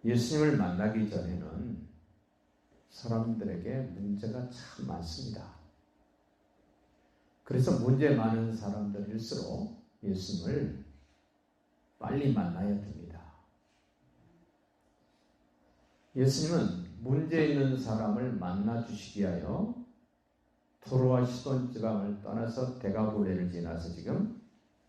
예수님을 만나기 전에는 사람들에게 문제가 참 많습니다. 그래서 문제 많은 사람들일수록 예수님을 빨리 만나야 됩니다. 예수님은 문제 있는 사람을 만나 주시기 위하여 두로와 시돈 지방을 떠나서 대가볼레를 지나서 지금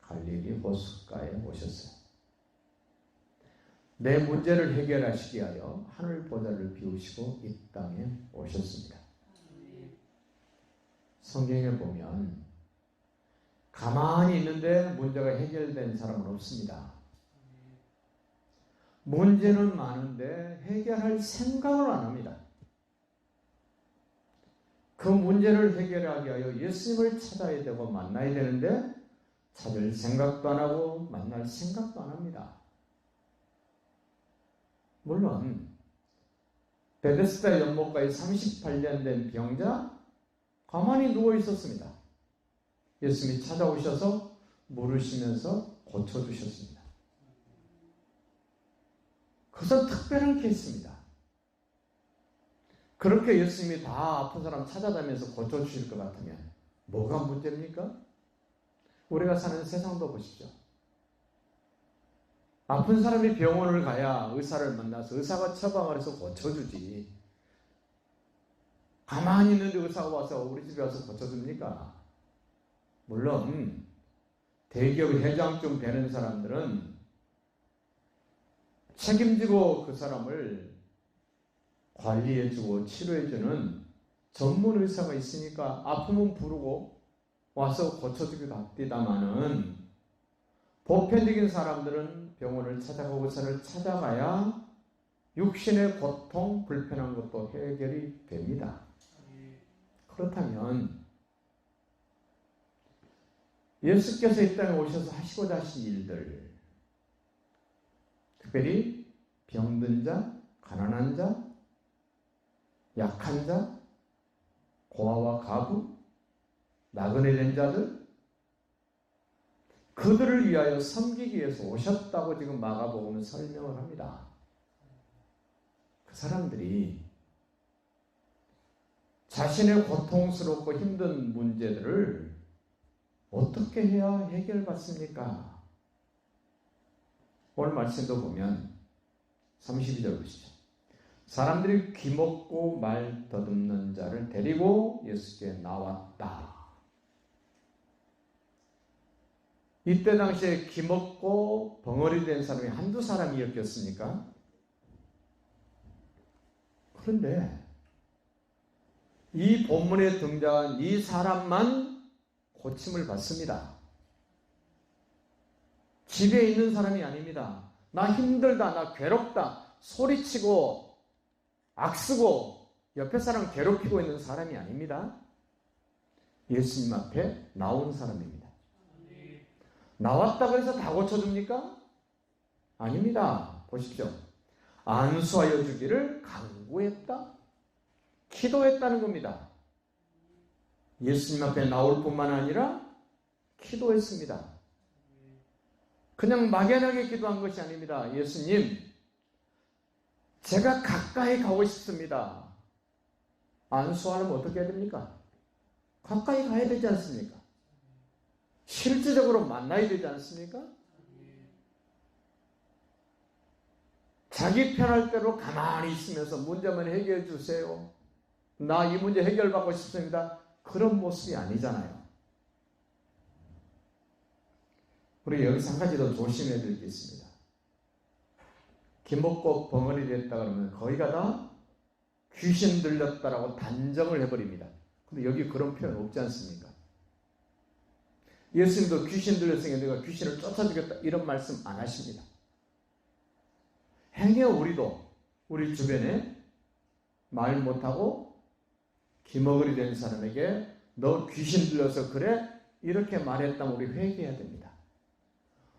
갈릴리 호숫가에 오셨어요. 내 문제를 해결하시기 위하여 하늘 보좌를 비우시고 이 땅에 오셨습니다. 성경에 보면 가만히 있는데 문제가 해결된 사람은 없습니다. 문제는 많은데 해결할 생각을 안 합니다. 그 문제를 해결하기 위하여 예수님을 찾아야 되고 만나야 되는데 찾을 생각도 안 하고 만날 생각도 안 합니다. 물론 베데스다 연못가에 38년 된 병자 가만히 누워 있었습니다. 예수님이 찾아오셔서 물으시면서 고쳐주셨습니다. 그것은 특별한 케이스입니다. 그렇게 예수님이 다 아픈 사람 찾아다니면서 고쳐주실 것 같으면 뭐가 문제입니까? 우리가 사는 세상도 보십시오. 아픈 사람이 병원을 가야 의사를 만나서 의사가 처방을 해서 고쳐주지. 가만히 있는데 의사가 와서 우리 집에 와서 고쳐줍니까? 물론 대기업 회장쯤 되는 사람들은 책임지고 그 사람을 관리해주고 치료해주는 전문 의사가 있으니까 아프면 부르고 와서 고쳐주기도 합니다마는 보편적인 사람들은 병원을 찾아가고 의사를 찾아가야 육신의 고통, 불편한 것도 해결이 됩니다. 그렇다면 예수께서 이 땅에 오셔서 하시고자 하신 일들, 특별히 병든 자, 가난한 자, 약한 자, 고아와 가부, 나그네 된 자들, 그들을 위하여 섬기기 위해서 오셨다고 지금 마가복음은 설명을 합니다. 그 사람들이 자신의 고통스럽고 힘든 문제들을 어떻게 해야 해결받습니까? 오늘 말씀도 보면 32절 보시죠. 사람들이 귀먹고 말 더듬는 자를 데리고 예수께 나왔다. 이때 당시에 귀먹고 벙어리 된 사람이 한두 사람이었겠습니까? 그런데 이 본문에 등장한 이 사람만 고침을 받습니다. 집에 있는 사람이 아닙니다. 나 힘들다, 나 괴롭다, 소리치고 악쓰고 옆에 사람 괴롭히고 있는 사람이 아닙니다. 예수님 앞에 나온 사람입니다. 나왔다고 해서 다 고쳐줍니까? 아닙니다. 보십시오. 안수하여 주기를 간구했다? 기도했다는 겁니다. 예수님 앞에 나올 뿐만 아니라 기도했습니다. 그냥 막연하게 기도한 것이 아닙니다. 예수님, 제가 가까이 가고 싶습니다. 안수하려면 어떻게 해야 됩니까? 가까이 가야 되지 않습니까? 실질적으로 만나야 되지 않습니까? 자기 편할 대로 가만히 있으면서 문제만 해결해 주세요. 나 이 문제 해결받고 싶습니다. 그런 모습이 아니잖아요. 우리 여기서 한 가지 더 조심해야 될 게 있습니다. 기먹고 벙어리 됐다 그러면 거기가 다 귀신 들렸다라고 단정을 해버립니다. 근데 여기 그런 표현 없지 않습니까? 예수님도 귀신 들렸으니까 내가 귀신을 쫓아주겠다 이런 말씀 안 하십니다. 행여 우리도 우리 주변에 말 못하고 기머거리 된 사람에게 너 귀신 들려서 그래? 이렇게 말했다면 우리 회개해야 됩니다.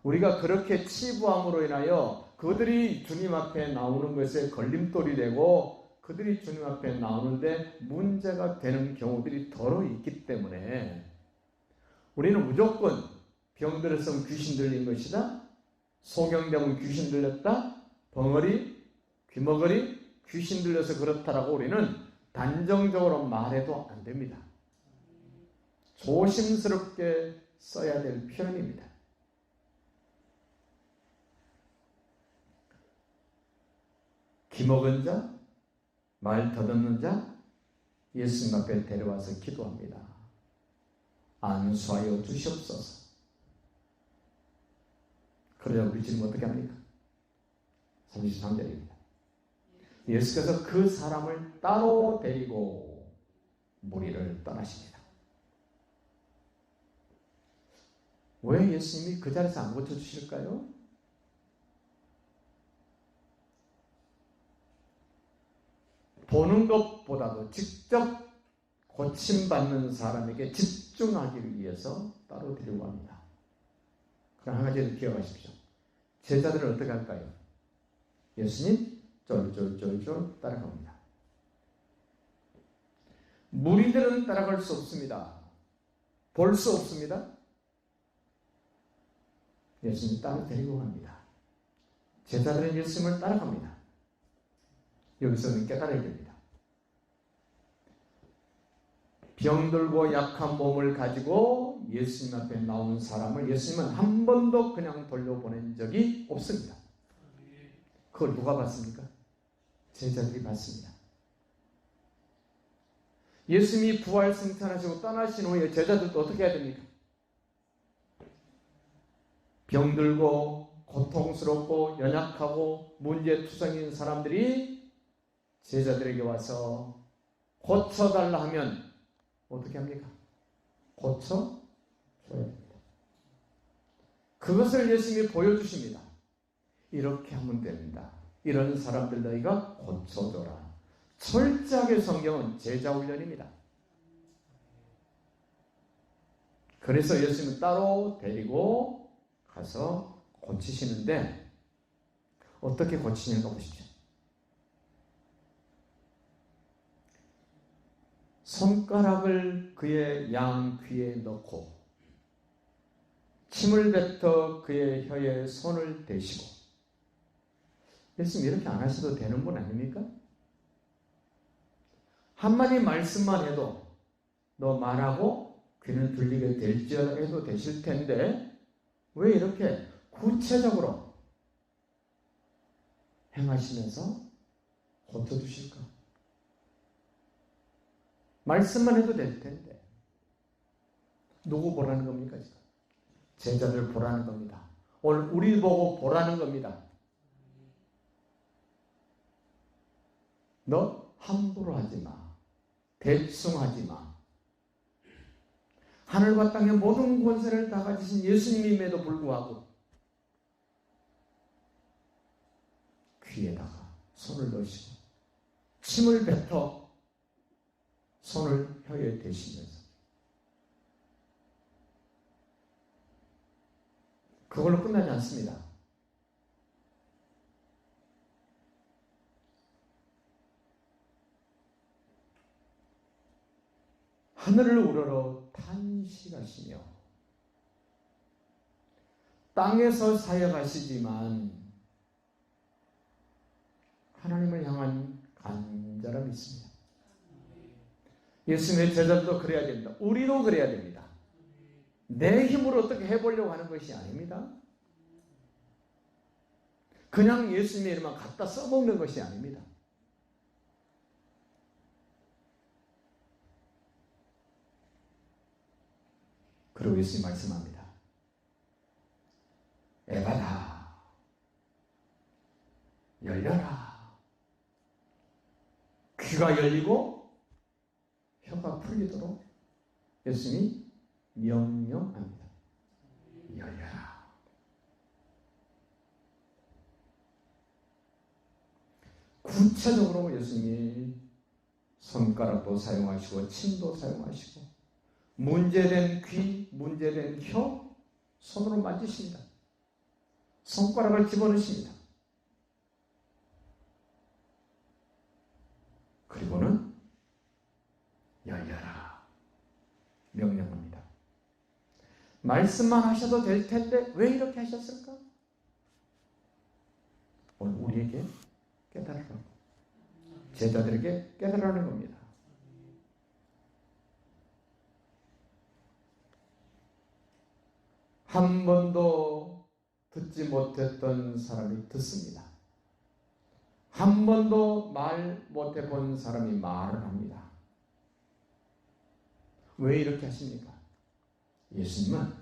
우리가 그렇게 치부함으로 인하여 그들이 주님 앞에 나오는 것에 걸림돌이 되고 그들이 주님 앞에 나오는데 문제가 되는 경우들이 더러 있기 때문에 우리는 무조건 병들었으면 귀신 들린 것이다, 소경되면 귀신 들렸다, 벙어리, 귀머거리, 귀신 들려서 그렇다라고 우리는 단정적으로 말해도 안 됩니다. 조심스럽게 써야 될 표현입니다. 귀먹은 자, 말 더듬는 자, 예수님 앞에 데려와서 기도합니다. 안수하여 주시옵소서. 그러자 우리 지금 어떻게 합니까? 33절입니다. 예수께서 그 사람을 따로 데리고 무리를 떠나십니다. 왜 예수님이 그 자리에서 안 고쳐주실까요? 보는 것보다도 직접 고침받는 사람에게 집중하기 위해서 따로 데리고 갑니다. 그럼 한 가지를 기억하십시오. 제자들은 어떻게 할까요? 예수님 쫄쫄쫄쫄 따라갑니다. 무리들은 따라갈 수 없습니다. 볼 수 없습니다. 예수님 따로 데리고 갑니다. 제자들은 예수님을 따라갑니다. 여기서는 깨달아야 됩니다. 병들고 약한 몸을 가지고 예수님 앞에 나온 사람을 예수님은 한 번도 그냥 돌려보낸 적이 없습니다. 그걸 누가 봤습니까? 제자들이 봤습니다. 예수님이 부활 승천하시고 떠나신 후에 제자들도 어떻게 해야 됩니까? 병들고 고통스럽고 연약하고 문제투성인 사람들이 제자들에게 와서 고쳐달라 하면 어떻게 합니까? 고쳐줘야 됩니다. 그것을 예수님이 보여주십니다. 이렇게 하면 됩니다. 이런 사람들 너희가 고쳐줘라. 철저하게 성경은 제자훈련입니다. 그래서 예수님은 따로 데리고 가서 고치시는데 어떻게 고치시는가 보십시오. 손가락을 그의 양 귀에 넣고 침을 뱉어 그의 혀에 손을 대시고 예수님 이렇게 안 하셔도 되는 분 아닙니까? 한마디 말씀만 해도 너 말하고 귀는 들리게 될지어다 해도 되실 텐데 왜 이렇게 구체적으로 행하시면서 고쳐주실까? 말씀만 해도 될 텐데 누구 보라는 겁니까? 지금? 제자들 보라는 겁니다. 오늘 우리 보고 보라는 겁니다. 너 함부로 하지 마. 대충 하지 마. 하늘과 땅의 모든 권세를 다 가지신 예수님임에도 불구하고 귀에다가 손을 넣으시고 침을 뱉어 손을 혀에 대시면서 그걸로 끝나지 않습니다. 하늘을 우러러 탄식하시며 땅에서 사역하시지만 하나님을 향한 간절함이 있습니다. 예수님의 제자들도 그래야 됩니다. 우리도 그래야 됩니다. 내 힘으로 어떻게 해보려고 하는 것이 아닙니다. 그냥 예수님의 이름만 갖다 써먹는 것이 아닙니다. 그리고 예수님 말씀합니다. 에바다 열려라. 귀가 열리고 혀가 풀리도록 예수님이 명령합니다. 열려라. 구체적으로 예수님이 손가락도 사용하시고 침도 사용하시고 문제된 귀, 문제된 혀 손으로 만지십니다. 손가락을 집어넣으십니다. 그리고는 열려라 명령합니다. 말씀만 하셔도 될 텐데 왜 이렇게 하셨을까? 오늘 우리에게 깨달으라고. 제자들에게 깨달으라는 겁니다. 한 번도 듣지 못했던 사람이 듣습니다. 한 번도 말 못해본 사람이 말을 합니다. 왜 이렇게 하십니까? 예수님은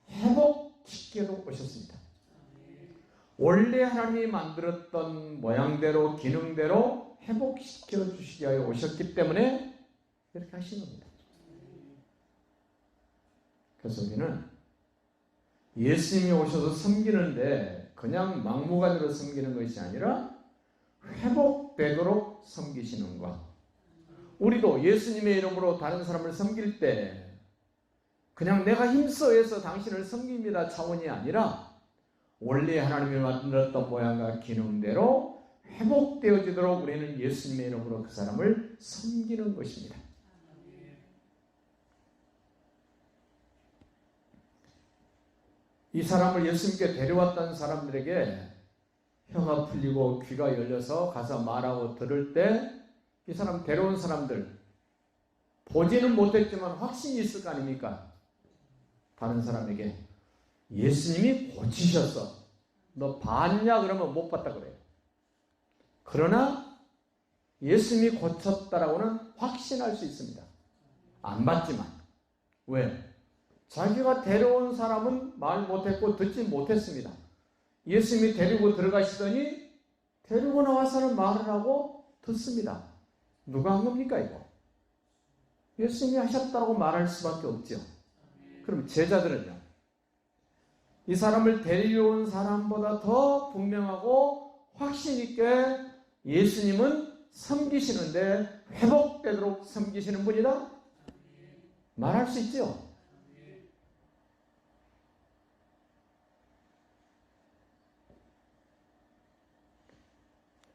회복시키러 오셨습니다. 원래 하나님이 만들었던 모양대로 기능대로 회복시켜 주시기 위하여 오셨기 때문에 이렇게 하신 겁니다. 그래서 우리는 예수님이 오셔서 섬기는데 그냥 막무가내로 섬기는 것이 아니라 회복되도록 섬기시는 것. 우리도 예수님의 이름으로 다른 사람을 섬길 때 그냥 내가 힘써해서 당신을 섬깁니다 차원이 아니라 원래 하나님이 만들었던 모양과 기능대로 회복되어지도록 우리는 예수님의 이름으로 그 사람을 섬기는 것입니다. 이 사람을 예수님께 데려왔던 사람들에게 혀가 풀리고 귀가 열려서 가서 말하고 들을 때 이 사람 데려온 사람들 보지는 못했지만 확신이 있을 거 아닙니까? 다른 사람에게 예수님이 고치셨어. 너 봤냐? 그러면 못 봤다 그래요. 그러나 예수님이 고쳤다라고는 확신할 수 있습니다. 안 봤지만. 왜? 자기가 데려온 사람은 말 못했고 듣지 못했습니다. 예수님이 데리고 들어가시더니 데리고 나와서는 말을 하고 듣습니다. 누가 한 겁니까 이거? 예수님이 하셨다고 말할 수밖에 없죠. 그럼 제자들은요? 이 사람을 데려온 사람보다 더 분명하고 확신 있게 예수님은 섬기시는데 회복되도록 섬기시는 분이다? 말할 수 있죠.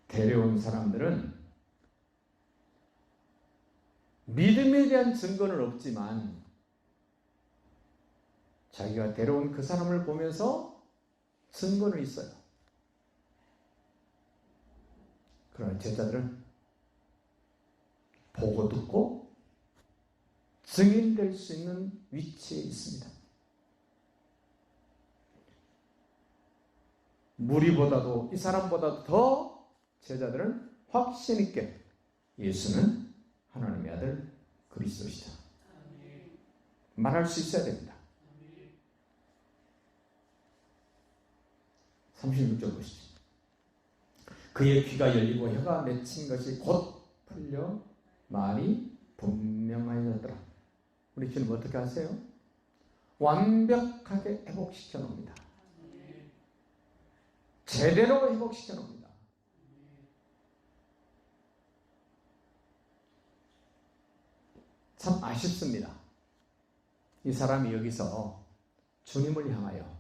데려온 사람들은 믿음에 대한 증거는 없지만 자기가 데려온 그 사람을 보면서 증거는 있어요. 그러나 제자들은 보고 듣고 증인될 수 있는 위치에 있습니다. 무리보다도 이 사람보다도 더 제자들은 확신 있게 예수는 하나님의 아들 그리스도시다. 말할 수 있어야 됩니다. 36절 보시죠. 그의 귀가 열리고 혀가 맺힌 것이 곧 풀려 말이 분명하여졌더라. 우리 주님 어떻게 하세요? 완벽하게 회복시켜 놓습니다. 제대로 회복시켜 놓습니다. 참 아쉽습니다. 이 사람이 여기서 주님을 향하여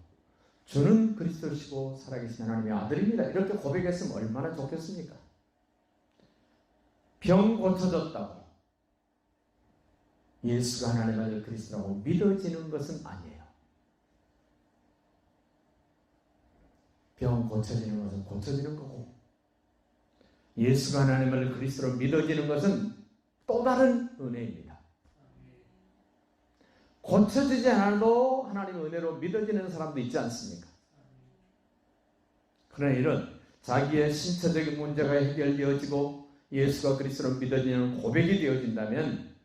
주는 그리스도시고 살아계신 하나님의 아들입니다. 이렇게 고백했으면 얼마나 좋겠습니까? 병 고쳐졌다고 예수가 하나님의 아들 그리스도라고 믿어지는 것은 아니에요. 병 고쳐지는 것은 고쳐지는 거고 예수가 하나님의 아들 그리스도로 믿어지는 것은 또 다른 은혜입니다. 고쳐지지 않아도 하나님의 은혜로 믿어지는 사람도 있지 않습니까? 그러나 이런 자기의 신체적인 문제가 해결되어지고 예수가 그리스도로 믿어지는 고백이 되어진다면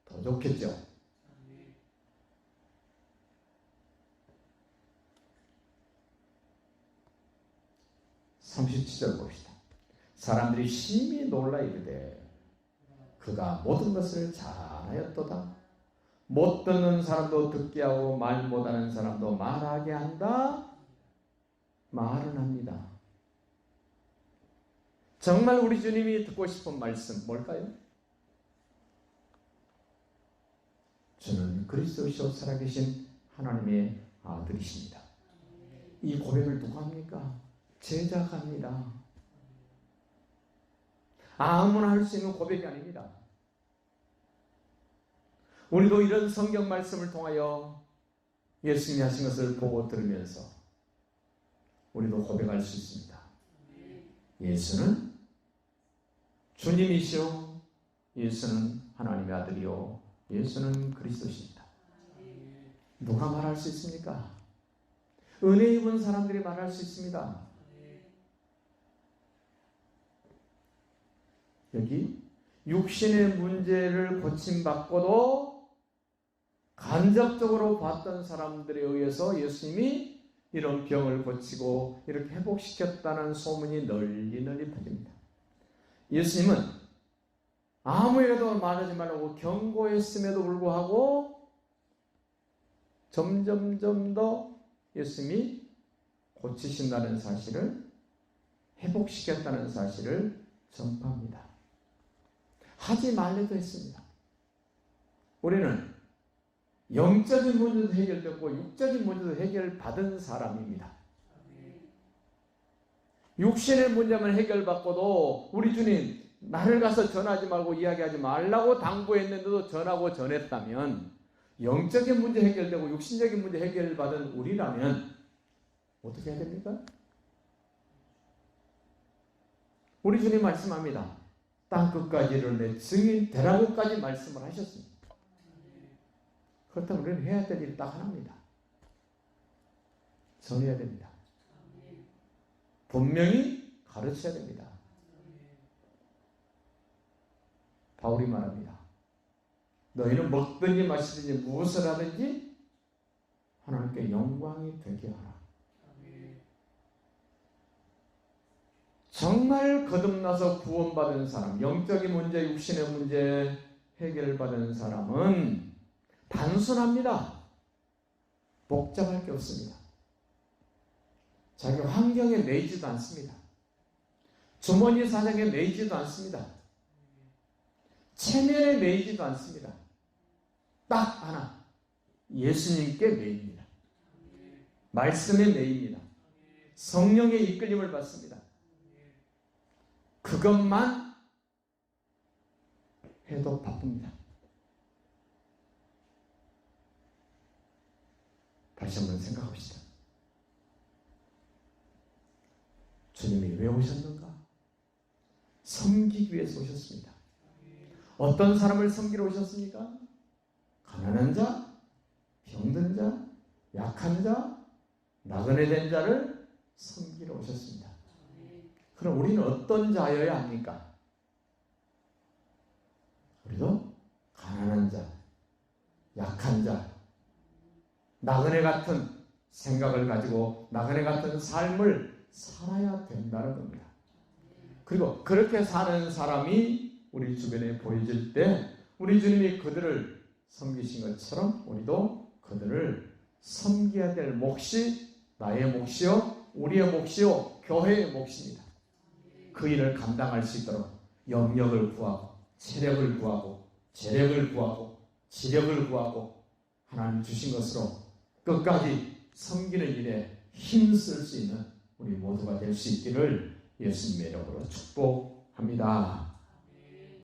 더 좋겠죠. (37절) 봅시다. 사람들이 심히 놀라 이르되 그가 모든 것을 잘하였도다. 못 듣는 사람도 듣게 하고 말 못하는 사람도 말하게 한다. 말은 합니다. 정말 우리 주님이 듣고 싶은 말씀 뭘까요? 주는 그리스도시오 살아계신 하나님의 아들이십니다. 이 고백을 누가 합니까? 제자가 합니다. 아무나 할 수 있는 고백이 아닙니다. 우리도 이런 성경 말씀을 통하여 예수님이 하신 것을 보고 들으면서 우리도 고백할 수 있습니다. 예수는 주님이시오. 예수는 하나님의 아들이요. 예수는 그리스도십니다. 누가 말할 수 있습니까? 은혜 입은 사람들이 말할 수 있습니다. 여기 육신의 문제를 고침받고도 간접적으로 봤던 사람들에 의해서 예수님이 이런 병을 고치고 이렇게 회복시켰다는 소문이 널리 퍼집니다. 예수님은 아무 일도 말하지 말라고 경고했음에도 불구하고 점점 더 예수님이 고치신다는 사실을, 회복시켰다는 사실을 전파합니다. 하지 말래도 했습니다. 우리는 영적인 문제도 해결됐고 육적인 문제도 해결받은 사람입니다. 육신의 문제만 해결받고도 우리 주님 나를 가서 전하지 말고 이야기하지 말라고 당부했는데도 전하고 전했다면, 영적인 문제 해결되고 육신적인 문제 해결받은 우리라면 어떻게 해야 됩니까? 우리 주님 말씀합니다. 땅끝까지를 내 증인 되라고까지 말씀을 하셨습니다. 그렇다면 우리는 해야 될 일이 딱 하나입니다. 전해야 됩니다. 분명히 가르쳐야 됩니다. 바울이 말합니다. 너희는 먹든지 마시든지 무엇을 하든지 하나님께 영광이 되게 하라. 정말 거듭나서 구원받은 사람, 영적인 문제, 육신의 문제 해결받은 사람은 단순합니다. 복잡할 게 없습니다. 자기 환경에 매이지도 않습니다. 주머니 사정에 매이지도 않습니다. 체면에 매이지도 않습니다. 딱 하나, 예수님께 매입니다. 말씀에 매입니다. 성령의 이끌림을 받습니다. 그것만 해도 바쁩니다. 다시 한번 생각합시다. 주님이 왜 오셨는가? 섬기기 위해서 오셨습니다. 어떤 사람을 섬기러 오셨습니까? 가난한 자, 병든 자, 약한 자, 나그네 된 자를 섬기러 오셨습니다. 그럼 우리는 어떤 자여야 합니까? 우리도 가난한 자, 약한 자, 나그네 같은 생각을 가지고 나그네 같은 삶을 살아야 된다는 겁니다. 그리고 그렇게 사는 사람이 우리 주변에 보여질 때 우리 주님이 그들을 섬기신 것처럼 우리도 그들을 섬겨야 될 몫이 나의 몫이요, 우리의 몫이요, 교회의 몫입니다. 그 일을 감당할 수 있도록 영역을 구하고 체력을 구하고 재력을 구하고 지력을 구하고 하나님 주신 것으로 끝까지 섬기는 일에 힘쓸 수 있는 우리 모두가 될 수 있기를 예수님의 이름으로 축복합니다.